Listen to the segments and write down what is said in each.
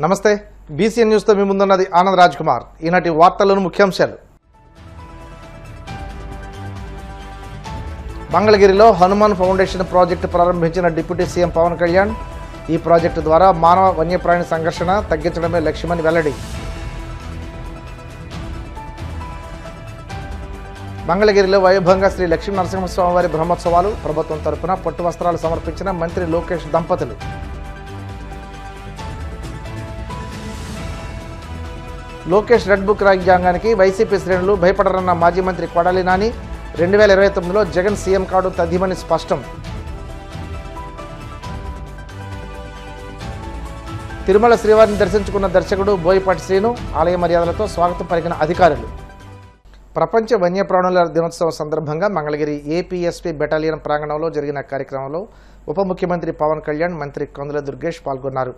నమస్తే బీసీఎన్ న్యూస్తో మీ ముందున్నది ఆనంద్ రాజ్ కుమార్. ఈనాటి వార్తల్లోని ముఖ్యాంశాలు. మంగళగిరిలో హనుమాన్ ఫౌండేషన్ ప్రాజెక్టు ప్రారంభించిన డిప్యూటీ సీఎం పవన్ కళ్యాణ్. ఈ ప్రాజెక్టు ద్వారా మానవ వన్యప్రాణి సంఘర్షణ తగ్గించడమే లక్ష్యమని వెల్లడి. మంగళగిరిలో వైభవంగా శ్రీ లక్ష్మీ నరసింహస్వామివారి బ్రహ్మోత్సవాలు. ప్రభుత్వం తరపున పట్టు వస్త్రాలు సమర్పించిన మంత్రి లోకేష్ దంపతులు. లోకేష్ రెడ్ బుక్ రాజ్యాంగానికి వైసీపీ శ్రేణులు భయపడరన్న మాజీ మంత్రి కొడాలి నాని. 2029లో జగన్ సీఎం కాడు తథ్యమని స్పష్టం. తిరుమల శ్రీవారిని దర్శించుకున్న దర్శకుడు బోయపాటి శ్రీను. ఆలయ మర్యాదలతో స్వాగతం పలికిన అధికారులు. ప్రపంచ వన్యప్రాణుల దినోత్సవం సందర్భంగా మంగళగిరి ఏపీఎస్పీ బెటాలియన్ ప్రాంగణంలో జరిగిన కార్యక్రమంలో ఉప ముఖ్యమంత్రి పవన్ కళ్యాణ్, మంత్రి కందుల దుర్గేష్ పాల్గొన్నారు.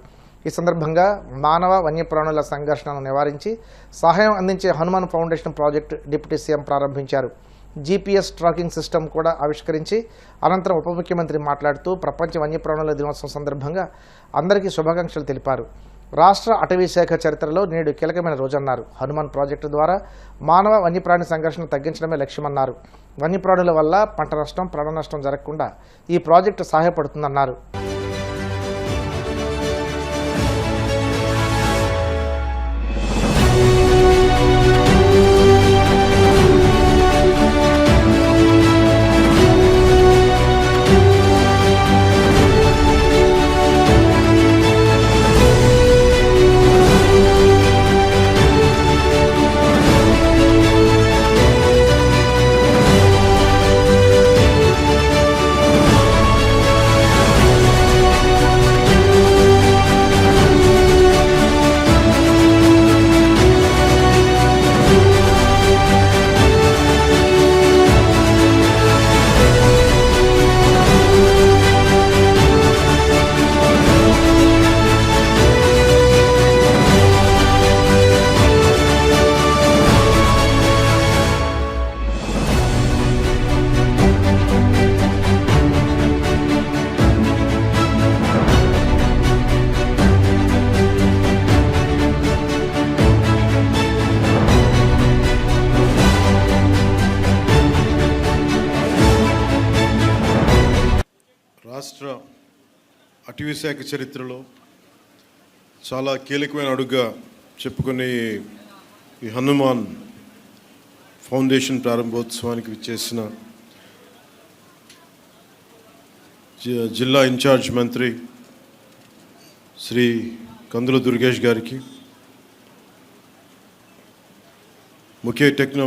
ఈ సందర్భంగా మానవ వన్యప్రాణుల సంఘర్షణను నివారించి సహాయం అందించే Hanuman foundation project deputy CM ప్రారంభించారు. జీపీఎస్ ట్రాకింగ్ సిస్టమ్ కూడా ఆవిష్కరించి అనంతరం ఉప ముఖ్యమంత్రి మాట్లాడుతూ ప్రపంచ వన్యప్రాణుల దినోత్సవం సందర్భంగా అందరికీ శుభాకాంక్షలు తెలిపారు. రాష్ట్ర అటవీ శాఖ చరిత్రలో నేడు కీలకమైన రోజన్నారు. హనుమాన్ ప్రాజెక్టు ద్వారా మానవ వన్యప్రాణి సంఘర్షణ తగ్గించడమే లక్ష్యమన్నారు. వన్యప్రాణుల వల్ల పంట నష్టం, ప్రాణ నష్టం జరగకుండా ఈ ప్రాజెక్టు సహాయపడుతుందన్నారు. రాష్ట్ర అటవీ శాఖ చరిత్రలో చాలా కీలకమైన అడుగుగా చెప్పుకునే ఈ హనుమాన్ ఫౌండేషన్ ప్రారంభోత్సవానికి విచ్చేసిన జిల్లా ఇన్ఛార్జ్ మంత్రి శ్రీ కందుల దుర్గేష్ గారికి,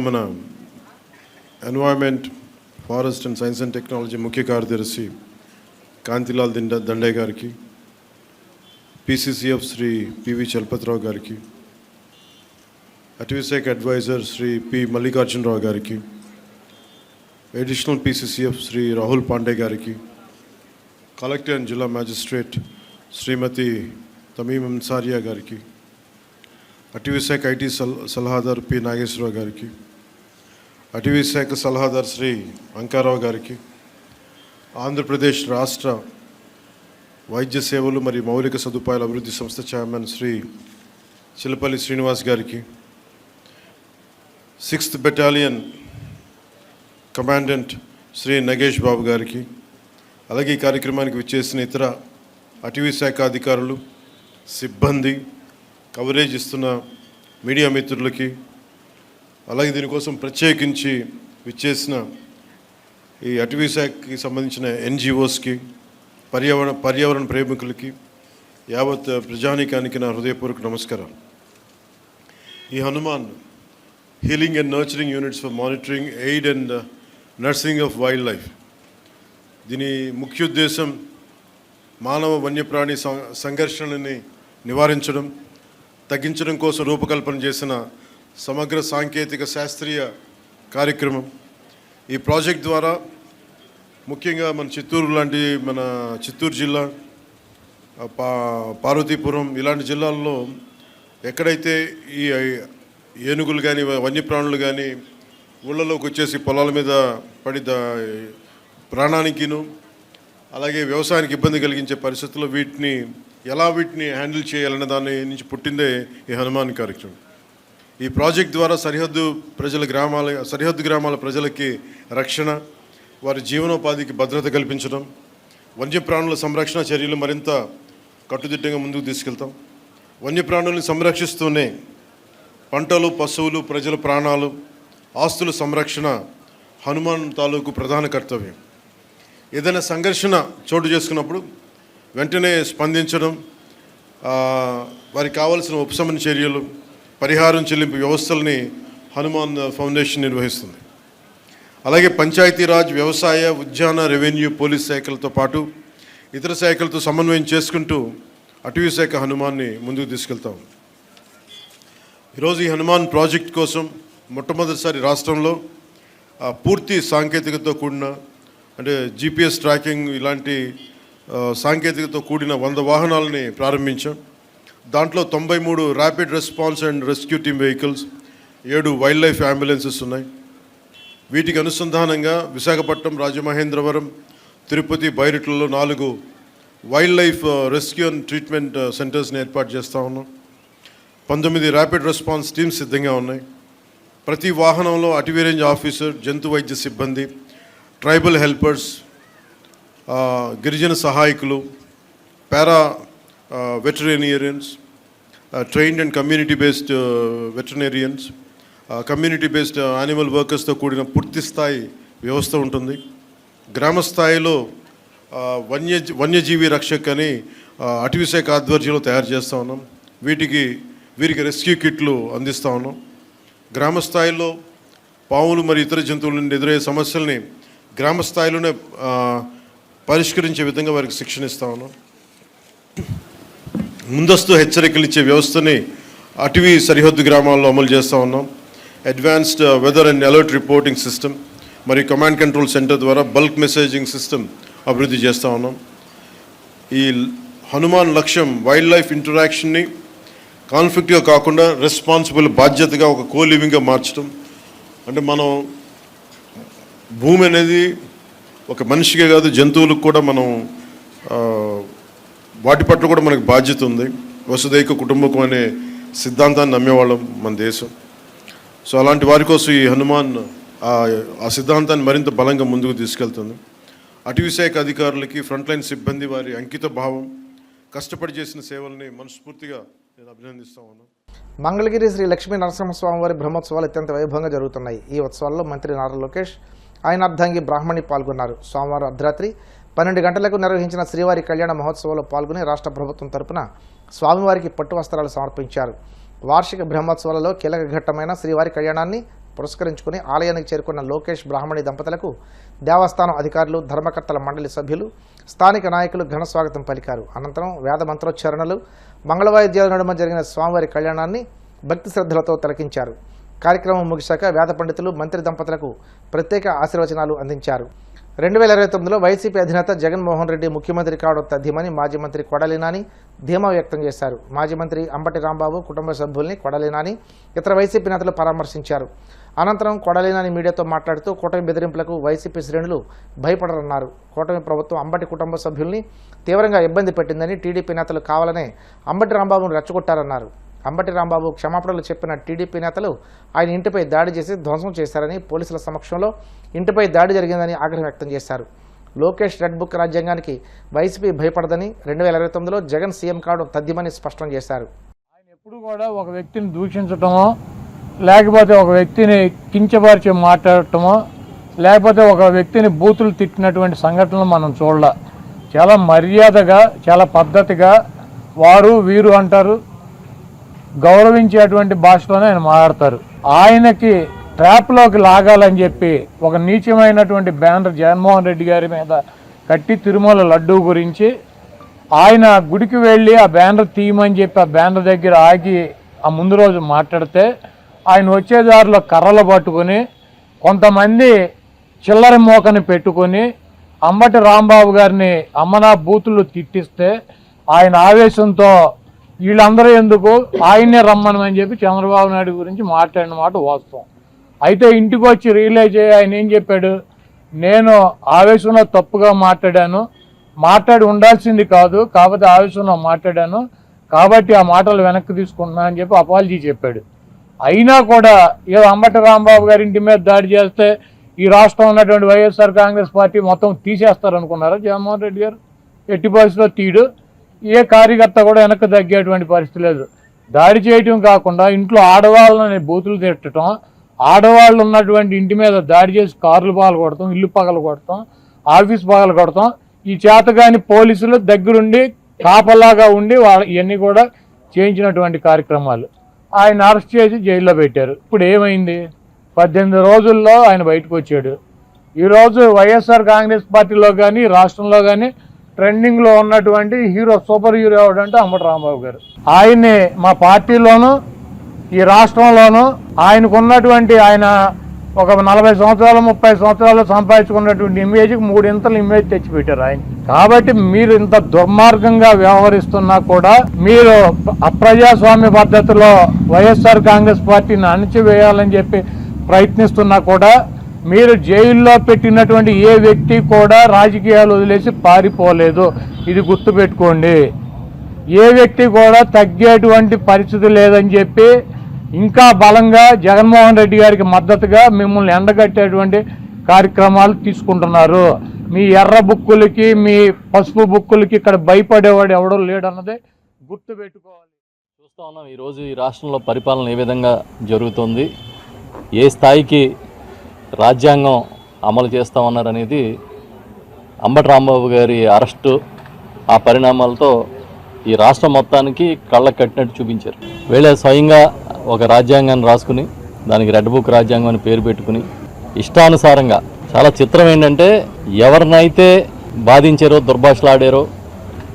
మన environment, forest and science and technology ముఖ్య కార్యదర్శి కాంతిలాల్ దండే గారికి, పీసీసీఎఫ్ శ్రీ పివి చలపతిరావు గారికి, అటవీ శాఖ అడ్వైజర్ శ్రీ పి మల్లికార్జునరావు గారికి, అడిషనల్ పీసీసీఎఫ్ శ్రీ రాహుల్ పాండే గారికి, కలెక్టర్ అండ్ జిల్లా మ్యాజిస్ట్రేట్ శ్రీమతి తమీం అన్సారియా గారికి, అటవీ శాఖ ఐటీ సలహాదారు పి నాగేశ్వరరావు గారికి, అటవీ శాఖ సలహాదారు శ్రీ అంకారావు గారికి, ఆంధ్రప్రదేశ్ రాష్ట్ర వైద్య సేవలు మరియు మౌలిక సదుపాయాల అభివృద్ధి సంస్థ చైర్మన్ శ్రీ చిలపల్లి శ్రీనివాస్ గారికి, 6th battalion commandant Shri Nagesh Babu గారికి, అలాగే ఈ కార్యక్రమానికి విచ్చేసిన ఇతర అటవీ శాఖ అధికారులు, సిబ్బంది, కవరేజ్ ఇస్తున్న మీడియా మిత్రులకి, అలాగే దీనికోసం ప్రత్యేకించి విచ్చేసిన ఈ అటవీ శాఖకి సంబంధించిన ఎన్జిఓస్కి, పర్యావరణ ప్రేమికులకి, యావత్ ప్రజానీకానికి నా హృదయపూర్వక నమస్కారం. ఈ Hanuman healing and nurturing units for monitoring, aid and nursing of wild life, దీని ముఖ్య ఉద్దేశం మానవ వన్యప్రాణి సంఘర్షణని నివారించడం, తగ్గించడం కోసం రూపకల్పన చేసిన సమగ్ర సాంకేతిక శాస్త్రీయ కార్యక్రమం. ఈ ప్రాజెక్ట్ ద్వారా ముఖ్యంగా మన చిత్తూరు జిల్లా, పార్వతీపురం ఇలాంటి జిల్లాల్లో ఎక్కడైతే ఈ ఏనుగులు కానీ వన్యప్రాణులు కానీ ఊళ్ళలోకి వచ్చేసి పొలాల మీద పడి ప్రాణానికిను అలాగే వ్యవసాయానికి ఇబ్బంది కలిగించే పరిస్థితుల్లో వీటిని ఎలా వీటిని హ్యాండిల్ చేయాలనే దాని నుంచి పుట్టిందే ఈ హనుమాన్ కార్యక్రమం. ఈ ప్రాజెక్ట్ ద్వారా సరిహద్దు గ్రామాల ప్రజలకి రక్షణ, వారి జీవనోపాధికి భద్రత కల్పించడం, వన్యప్రాణుల సంరక్షణ చర్యలు మరింత కట్టుదిట్టంగా ముందుకు తీసుకెళ్తాం. వన్యప్రాణుల్ని సంరక్షిస్తూనే పంటలు, పశువులు, ప్రజల ప్రాణాలు, ఆస్తుల సంరక్షణ హనుమాన్ తాలూకు ప్రధాన కర్తవ్యం. ఏదైనా సంఘర్షణ చోటు చేసుకున్నప్పుడు వెంటనే స్పందించడం, వారికి కావాల్సిన ఉపశమన చర్యలు, పరిహారం చెల్లింపు వ్యవస్థల్ని హనుమాన్ ఫౌండేషన్ నిర్వహిస్తుంది. అలాగే పంచాయతీరాజ్, వ్యవసాయ, ఉద్యాన, రెవెన్యూ, పోలీస్ శాఖలతో పాటు ఇతర శాఖలతో సమన్వయం చేసుకుంటూ అటవీ శాఖ హనుమాన్ని ముందుకు తీసుకెళ్తాం. ఈరోజు ఈ హనుమాన్ ప్రాజెక్ట్ కోసం మొట్టమొదటిసారి రాష్ట్రంలో పూర్తి సాంకేతికతతో కూడిన, అంటే GPS ట్రాకింగ్ ఇలాంటి సాంకేతికతతో కూడిన 100 వాహనాలని ప్రారంభించాం. దాంట్లో 93 rapid response and rescue team vehicles, 7 wild life ambulances ఉన్నాయి. వీటికి అనుసంధానంగా విశాఖపట్నం, రాజమహేంద్రవరం, తిరుపతి, బైరిట్లలో 4 wild life rescue and treatment సెంటర్స్ని ఏర్పాటు చేస్తూ ఉన్నాం. 19 ర్యాపిడ్ రెస్పాన్స్ టీమ్స్ సిద్ధంగా ఉన్నాయి. ప్రతి వాహనంలో అటవీ రేంజ్ ఆఫీసర్, జంతు వైద్య సిబ్బంది, ట్రైబల్ హెల్పర్స్, గిరిజన సహాయకులు, para veterinarians, trained and community based veterinarians, community based animal వర్కర్స్తో కూడిన పూర్తి స్థాయి వ్యవస్థ ఉంటుంది. గ్రామ స్థాయిలో వన్యజీవి రక్షక్ అని అటవీ శాఖ ఆధ్వర్యంలో తయారు చేస్తూ ఉన్నాం. వీరికి రెస్క్యూ కిట్లు అందిస్తూ ఉన్నాం. గ్రామ స్థాయిలో పాములు మరియు ఇతర జంతువుల నుండి ఎదురయ్యే సమస్యల్ని గ్రామ స్థాయిలోనే పరిష్కరించే విధంగా వారికి శిక్షణ ఇస్తూ ఉన్నాం. ముందస్తు హెచ్చరికలు ఇచ్చే వ్యవస్థని అటవీ సరిహద్దు గ్రామాల్లో అమలు చేస్తూ ఉన్నాం. Advanced weather and alert reporting system మరియు కమాండ్ కంట్రోల్ సెంటర్ ద్వారా బల్క్ మెసేజింగ్ సిస్టమ్ అభివృద్ధి చేస్తూ ఉన్నాం. ఈ హనుమాన్ లక్ష్యం వైల్డ్ లైఫ్ ఇంటరాక్షన్ని కాన్ఫ్లిక్ట్గా కాకుండా రెస్పాన్సిబుల్, బాధ్యతగా ఒక కోలివింగ్గా మార్చడం. అంటే మనం భూమి అనేది ఒక మనిషికే కాదు, జంతువులకు కూడా మనం వాటి పట్ల కూడా మనకు బాధ్యత ఉంది. వసుదైక కుటుంబకం అనే సిద్ధాంతాన్ని నమ్మేవాళ్ళం మన దేశం. సో అలాంటి వారి కోసం ఈ హనుమాన్ ఆ సిద్ధాంతాన్ని మరింత బలంగా ముందుకు తీసుకెళ్తుంది. అటవీ శాఖ అధికారులకి, ఫ్రంట్లైన్ సిబ్బంది వారి అంకిత భావం, కష్టపడి చేసిన సేవల్ని మనస్ఫూర్తిగా నేను అభినందిస్తా ఉన్నాను. మంగళగిరి శ్రీ లక్ష్మీ నరసింహస్వామి వారి బ్రహ్మోత్సవాలు అత్యంత వైభవంగా జరుగుతున్నాయి. ఈ ఉత్సవాల్లో మంత్రి నారా లోకేష్, ఆయన అర్ధాంగి బ్రాహ్మణి పాల్గొన్నారు. సోమవారం అర్ధరాత్రి 12 గంటలకు నిర్వహించిన శ్రీవారి కళ్యాణ మహోత్సవంలో పాల్గొని రాష్ట్ర ప్రభుత్వం తరపున స్వామివారికి పట్టు వస్త్రాలు సమర్పించారు. వార్షిక బ్రహ్మోత్సవాలలో కీలక ఘట్టమైన శ్రీవారి కళ్యాణాన్ని పురస్కరించుకుని ఆలయానికి చేరుకున్న లోకేష్, బ్రాహ్మణి దంపతులకు దేవస్థానం అధికారులు, ధర్మకర్తల మండలి సభ్యులు, స్థానిక నాయకులు ఘన స్వాగతం పలికారు. అనంతరం వేద మంత్రోచ్చారణలు, మంగళవాయిద్యాల నడుమ జరిగిన స్వామివారి కళ్యాణాన్ని భక్తి శ్రద్ధలతో తిలకించారు. కార్యక్రమం ముగిశాక వేద పండితులు మంత్రి దంపతులకు ప్రత్యేక ఆశీర్వచనాలు అందించారు. 2029లో వైసీపీ అధినేత జగన్మోహన్ రెడ్డి ముఖ్యమంత్రి కావడం తథ్యమని మాజీ మంత్రి కొడాలి నాని ధీమా వ్యక్తం చేశారు. మాజీ మంత్రి అంబటి రాంబాబు కుటుంబ సభ్యుల్ని కొడాలి నాని, ఇతర వైసీపీ నేతలు పరామర్శించారు. అనంతరం కొడాలి నాని మీడియాతో మాట్లాడుతూ కూటమి బెదిరింపులకు వైసీపీ శ్రేణులు భయపడరన్నారు. కూటమి ప్రభుత్వం అంబటి కుటుంబ సభ్యుల్ని తీవ్రంగా ఇబ్బంది పెట్టిందని టీడీపీ నేతలు కావాలనే అంబటి రాంబాబును రెచ్చగొట్టారన్నారు. అంబటి రాంబాబు క్షమాపణలు చెప్పిన టీడీపీ నేతలు ఆయన ఇంటిపై దాడి చేసి ధ్వంసం చేశారని, పోలీసుల సమక్షంలో ఇంటిపై దాడి జరిగిందని ఆగ్రహం వ్యక్తం చేశారు. లోకేష్ రెడ్ బుక్ రాజ్యాంగానికి వైసీపీ భయపడదని, 2029లో జగన్ సీఎం కావడం తథ్యమని స్పష్టం చేశారు. ఆయన ఎప్పుడు కూడా ఒక వ్యక్తిని దూషించటమో, లేకపోతే ఒక వ్యక్తిని కించపరిచి మాట్లాడటమో, లేకపోతే ఒక వ్యక్తిని బూతులు తిట్టినటువంటి సంఘటనలు మనం చూడాల. చాలా మర్యాదగా, చాలా పద్ధతిగా వారు వీరు అంటారు, గౌరవించేటువంటి భాషలోనే ఆయన మాట్లాడతారు. ఆయనకి ట్రాప్లోకి లాగాలని చెప్పి ఒక నీచమైనటువంటి బ్యానర్ జగన్మోహన్ రెడ్డి గారి మీద కట్టి తిరుమల లడ్డూ గురించి ఆయన గుడికి వెళ్ళి ఆ బ్యానర్ తీయమని చెప్పి ఆ బ్యానర్ దగ్గర ఆగి ఆ ముందు రోజు మాట్లాడితే ఆయన వచ్చే దారిలో కర్రలు పట్టుకొని కొంతమంది చిల్లర మోకని పెట్టుకొని అంబటి రాంబాబు గారిని అమ్మనా బూతులు తిట్టిస్తే ఆయన ఆవేశంతో వీళ్ళందరూ ఎందుకు ఆయన్నే రమ్మనమని చెప్పి చంద్రబాబు నాయుడు గురించి మాట్లాడిన మాట వాస్తవం. అయితే ఇంటికి వచ్చి రియలైజ్ అయ్యి ఆయన ఏం చెప్పాడు, నేను ఆవేశంలో తప్పుగా మాట్లాడాను, మాట్లాడి ఉండాల్సింది కాదు, కాకపోతే ఆవేశంలో మాట్లాడాను కాబట్టి ఆ మాటలు వెనక్కి తీసుకుంటున్నా అని చెప్పి అపాలజీ చెప్పాడు. అయినా కూడా ఏదో అంబటి రాంబాబు గారి ఇంటి మీద దాడి చేస్తే ఈ రాష్ట్రం ఉన్నటువంటి వైఎస్ఆర్ కాంగ్రెస్ పార్టీ మొత్తం తీసేస్తారనుకున్నారా? జగన్మోహన్ రెడ్డి గారు ఎట్టి పరిస్థితిలో తీడు. ఏ కార్యకర్త కూడా వెనక్కి తగ్గేటువంటి పరిస్థితి లేదు. దాడి చేయటం కాకుండా ఇంట్లో ఆడవాళ్ళని బూతులు తిట్టడం, ఆడవాళ్ళు ఉన్నటువంటి ఇంటి మీద దాడి చేసి కార్లు పగలు కొడతాం, ఇల్లు పగలు కొడతాం, ఆఫీస్ పగలు కొడతాం. ఈ చేతగాని పోలీసులు దగ్గరుండి కాపలాగా ఉండి ఇవన్నీ కూడా చేయించినటువంటి కార్యక్రమాలు. ఆయన అరెస్ట్ చేసి జైల్లో పెట్టారు. ఇప్పుడు ఏమైంది? 18 రోజుల్లో ఆయన బయటకు వచ్చాడు. ఈరోజు వైఎస్ఆర్ కాంగ్రెస్ పార్టీలో కానీ రాష్ట్రంలో కానీ ట్రెండింగ్లో ఉన్నటువంటి హీరో, సూపర్ హీరో ఎవడంటే అంబటి రాంబాబు గారు. ఆయన్ని మా పార్టీలోనూ ఈ రాష్ట్రంలోనూ ఆయనకున్నటువంటి ఆయన ఒక 40 సంవత్సరాలు 30 సంవత్సరాలు సంపాదించుకున్నటువంటి ఇమేజ్కి 3 ఇంతలు ఇమేజ్ తెచ్చిపెట్టారు ఆయన. కాబట్టి మీరు ఇంత దుర్మార్గంగా వ్యవహరిస్తున్నా కూడా, మీరు అప్రజాస్వామ్య పద్ధతిలో వైఎస్ఆర్ కాంగ్రెస్ పార్టీని అణచివేయాలని చెప్పి ప్రయత్నిస్తున్నా కూడా, మీరు జైల్లో పెట్టినటువంటి ఏ వ్యక్తి కూడా రాజకీయాలు వదిలేసి పారిపోలేదు. ఇది గుర్తుపెట్టుకోండి. ఏ వ్యక్తి కూడా తగ్గేటువంటి పరిస్థితి లేదని చెప్పి ఇంకా బలంగా జగన్మోహన్ రెడ్డి గారికి మద్దతుగా మిమ్మల్ని ఎండగట్టేటువంటి కార్యక్రమాలు తీసుకుంటున్నారు. మీ ఎర్ర బుక్కులకి, మీ పసుపు బుక్కులకి ఇక్కడ భయపడేవాడు ఎవడో లేడన్నదే గుర్తుపెట్టుకోవాలి. చూస్తూ ఉన్నాం ఈరోజు ఈ రాష్ట్రంలో పరిపాలన ఏ విధంగా జరుగుతుంది, ఏ స్థాయికి రాజ్యాంగం అమలు చేస్తూ ఉన్నారనేది అంబటి రాంబాబు గారి అరెస్టు, ఆ పరిణామాలతో ఈ రాష్ట్రం మొత్తానికి కళ్ళకు కట్టినట్టు చూపించారు. వీళ్ళ స్వయంగా ఒక రాజ్యాంగాన్ని రాసుకుని దానికి రెడ్ బుక్ రాజ్యాంగం అని పేరు పెట్టుకుని ఇష్టానుసారంగా, చాలా చిత్రం ఏంటంటే ఎవరినైతే బాధించారో, దుర్భాషలాడారో,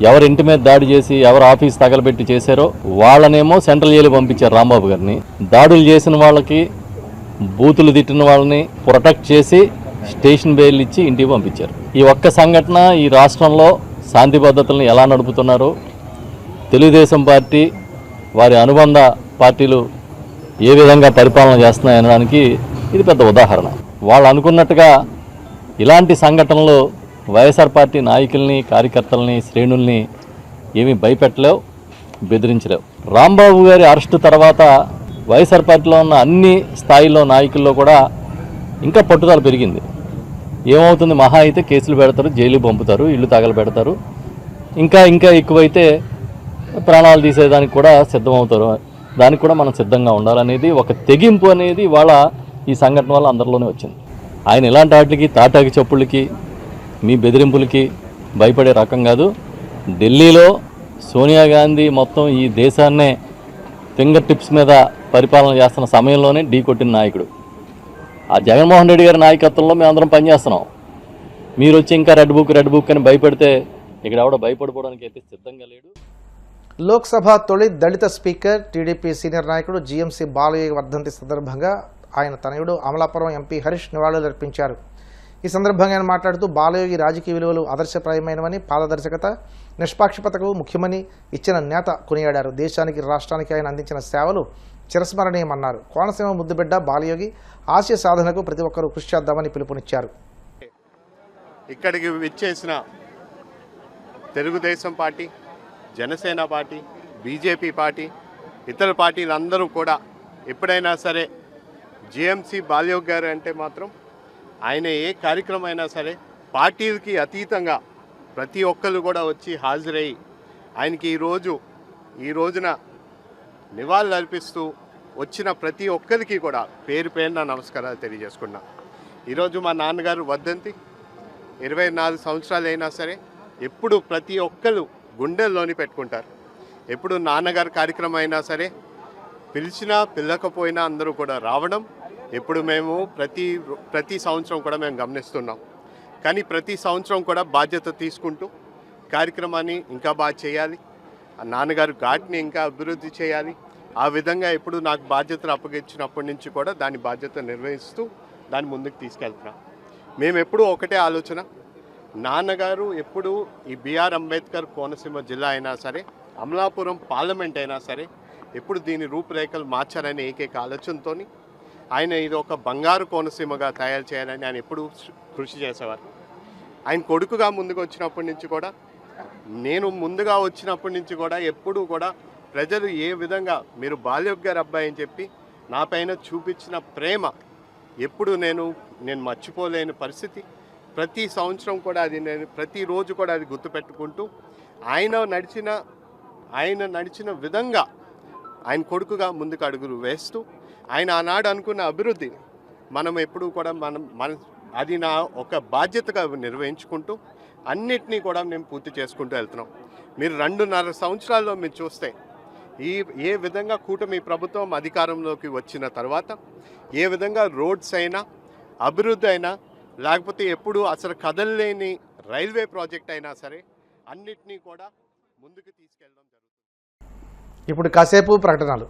ఎవరి ఇంటి మీద దాడి చేసి ఎవరు ఆఫీస్ తగలబెట్టి చేశారో వాళ్ళనేమో సెంట్రల్ జైలు పంపించారు రాంబాబు గారిని. దాడులు చేసిన వాళ్ళకి, బూతులు తిట్టిన వాళ్ళని ప్రొటెక్ట్ చేసి స్టేషన్ బెయిల్ ఇచ్చి ఇంటికి పంపించారు. ఈ ఒక్క సంఘటన ఈ రాష్ట్రంలో శాంతి భద్రతలను ఎలా నడుపుతున్నారో, తెలుగుదేశం పార్టీ వారి అనుబంధ పార్టీలు ఏ విధంగా పరిపాలన చేస్తున్నాయనడానికి ఇది పెద్ద ఉదాహరణ. వాళ్ళు అనుకున్నట్టుగా ఇలాంటి సంఘటనలు వైఎస్ఆర్ పార్టీ నాయకుల్ని, కార్యకర్తల్ని, శ్రేణుల్ని ఏమీ భయపెట్టలేవు, బెదిరించలేవు. రాంబాబు గారి అరెస్టు తర్వాత వైఎస్ఆర్ పార్టీలో ఉన్న అన్ని స్థాయిల్లో నాయకుల్లో కూడా ఇంకా పట్టుదల పెరిగింది. ఏమవుతుంది, మహా అయితే కేసులు పెడతారు, జైలు పంపుతారు, ఇల్లు తగలబెడతారు, ఇంకా ఇంకా ఎక్కువైతే ప్రాణాలు తీసేదానికి కూడా సిద్ధమవుతారు. దానికి కూడా మనం సిద్ధంగా ఉండాలనేది ఒక తెగింపు అనేది ఇవాళ ఈ సంఘటన వల్ల అందరిలోనే వచ్చింది. ఆయన ఇలాంటి వాటికి, తాటాకి చప్పుళ్ళకి, మీ బెదిరింపులకి భయపడే రకం కాదు. ఢిల్లీలో సోనియా గాంధీ మొత్తం ఈ దేశాన్నే ఫింగర్ టిప్స్ మీద పరిపాలన చేస్తున్న సమయంలోనే ఢీ కొట్టిన నాయకుడు. ఆ జగన్మోహన్ రెడ్డి గారి నాయకత్వంలో మేము అందరం పనిచేస్తున్నాం. మీరు వచ్చి ఇంకా రెడ్ బుక్ అని భయపెడితే ఇక్కడ ఎవడో భయపడిపోవడానికి అయితే సిద్ధంగా లేడు. లోక్సభ తొలి దళిత స్పీకర్, టీడీపీ సీనియర్ నాయకుడు జీఎంసీ బాలయ్య వర్ధంతి సందర్భంగా ఆయన తనయుడు అమలాపురం ఎంపీ హరీష్ నివాళులర్పించారు. ఈ సందర్భంగా ఆయన మాట్లాడుతూ బాలయోగి రాజకీయ విలువలు ఆదర్శప్రాయమైనవని, పారదర్శకత, నిష్పాక్షిపతకు ముఖ్యమని ఇచ్చిన నేత కొనియాడారు. దేశానికి, రాష్ట్రానికి ఆయన అందించిన సేవలు చిరస్మరణీయమన్నారు. కోనసీమ ముద్దుబిడ్డ బాలయోగి ఆశయ సాధనకు ప్రతి ఒక్కరూ కృషి చేద్దామని పిలుపునిచ్చారు. ఇక్కడికి విచ్చేసిన Telugu Desam party, Janasena party, BJP party, ఇతర పార్టీలందరూ కూడా ఎప్పుడైనా సరే జీఎంసీ బాలయోగి గారు అంటే మాత్రం ఆయన ఏ కార్యక్రమం అయినా సరే పార్టీలకి అతీతంగా ప్రతి ఒక్కరు కూడా వచ్చి హాజరయ్యి ఆయనకి ఈ రోజున నివాళులు అర్పిస్తూ వచ్చిన ప్రతి ఒక్కరికి కూడా పేరు పేరున నమస్కారాలు తెలియజేసుకున్నా. ఈరోజు మా నాన్నగారు వర్ధంతి 24 సంవత్సరాలు అయినా సరే ఎప్పుడు ప్రతి ఒక్కరు గుండెల్లోని పెట్టుకుంటారు. ఎప్పుడు నాన్నగారి కార్యక్రమం అయినా సరే పిలిచినా పిలకపోయినా అందరూ కూడా రావడం ఎప్పుడు మేము ప్రతి సంవత్సరం కూడా మేము గమనిస్తున్నాం. కానీ ప్రతి సంవత్సరం కూడా బాధ్యత తీసుకుంటూ కార్యక్రమాన్ని ఇంకా బాగా చేయాలి, ఆ నాన్నగారు ఘాట్ని ఇంకా అభివృద్ధి చేయాలి. ఆ విధంగా ఎప్పుడు నాకు బాధ్యతలు అప్పగించినప్పటి నుంచి కూడా దాని బాధ్యత నిర్వహిస్తూ దాన్ని ముందుకు తీసుకెళ్తున్నాం. మేము ఎప్పుడూ ఒకటే ఆలోచన, నాన్నగారు ఎప్పుడు ఈ బిఆర్ అంబేద్కర్ కోనసీమ జిల్లా అయినా సరే, అమలాపురం పార్లమెంట్ అయినా సరే ఎప్పుడు దీని రూపురేఖలు మార్చారనే ఏకైక ఆలోచనతో ఆయన ఇది ఒక బంగారు కోనసీమగా తయారు చేయాలని ఆయన ఎప్పుడు కృషి చేసేవారు. ఆయన కొడుకుగా ముందుకు వచ్చినప్పటి నుంచి కూడా, నేను ముందుగా వచ్చినప్పటి నుంచి కూడా ఎప్పుడూ కూడా ప్రజలు ఏ విధంగా మీరు బాలయోగి గారి అబ్బాయి అని చెప్పి నా పైన చూపించిన ప్రేమ ఎప్పుడు నేను మర్చిపోలేని పరిస్థితి. ప్రతి సంవత్సరం కూడా అది నేను ప్రతిరోజు కూడా అది గుర్తుపెట్టుకుంటూ ఆయన నడిచిన విధంగా ఆయన కొడుకుగా ముందుకు అడుగులు వేస్తూ ఆయన ఆనాడు అనుకున్న అభివృద్ధి మనం ఎప్పుడూ కూడా అది నా ఒక బాధ్యతగా నిర్వహించుకుంటూ అన్నిటినీ కూడా మేము పూర్తి చేసుకుంటూ వెళ్తున్నాం. మీరు 2.5 సంవత్సరాల్లో మీరు చూస్తే ఏ విధంగా కూటమి ప్రభుత్వం అధికారంలోకి వచ్చిన తర్వాత ఏ విధంగా రోడ్స్ అయినా అభివృద్ధి అయినా లేకపోతే ఎప్పుడు అసలు కదలలేని రైల్వే ప్రాజెక్ట్ అయినా సరే అన్నిటినీ కూడా ముందుకు తీసుకెళ్ళడం జరుగుతుంది. ఇప్పుడు కాసేపు ప్రకటనలు.